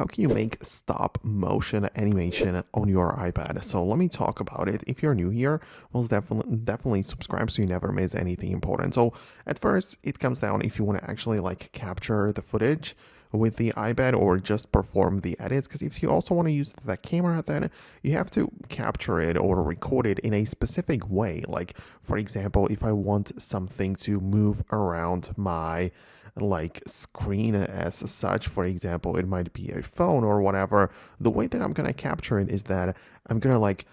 how can you make stop motion animation on your iPad? So let me talk about it. If you're new here, well, definitely subscribe so you never miss anything important. So at first, it comes down if you want to actually like capture the footage with the iPad or just perform the edits, because if you also want to use the camera, then you have to capture it or record it in a specific way. Like, for example, if I want something to move around my like screen as such, for example, it might be a phone or whatever, the way that I'm gonna capture it is that I'm gonna like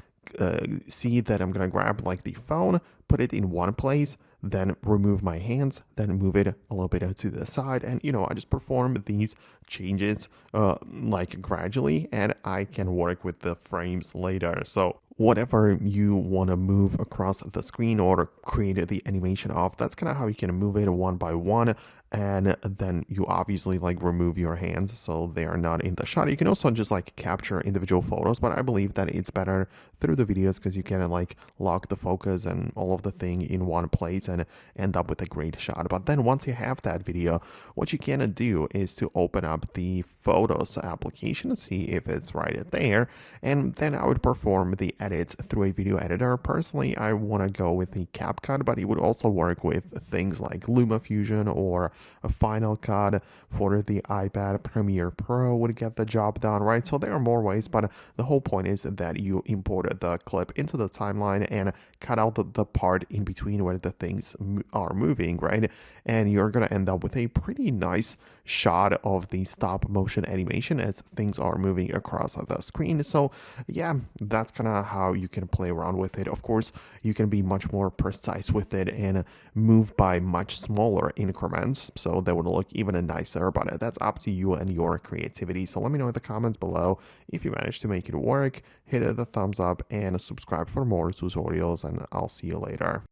see that I'm gonna grab like the phone, put it in one place, then remove my hands, then move it a little bit to the side, and I just perform these changes like gradually, and I can work with the frames later. So whatever you want to move across the screen or create the animation of, that's kind of how you can move it one by one. And then you obviously like remove your hands so they are not in the shot. You can also just like capture individual photos, but I believe that it's better through the videos because you can like lock the focus and all of the thing in one place and end up with a great shot. But then once you have that video, what you can do is to open up the Photos application and see if it's right there, and then I would perform the edits through a video editor. Personally, I want to go with the CapCut, but it would also work with things like LumaFusion or a Final Cut. For the iPad, Premiere Pro would get the job done, right? So there are more ways, but the whole point is that you import the clip into the timeline and cut out the part in between where the things are moving, right? And you're going to end up with a pretty nice shot of the stop motion animation as things are moving across the screen. So yeah, that's kind of how you can play around with it. Of course, you can be much more precise with it and move by much smaller increments, so that would look even nicer, but that's up to you and your creativity. So let me know in the comments below if you managed to make it work. Hit the thumbs up and subscribe for more tutorials, and I'll see you later.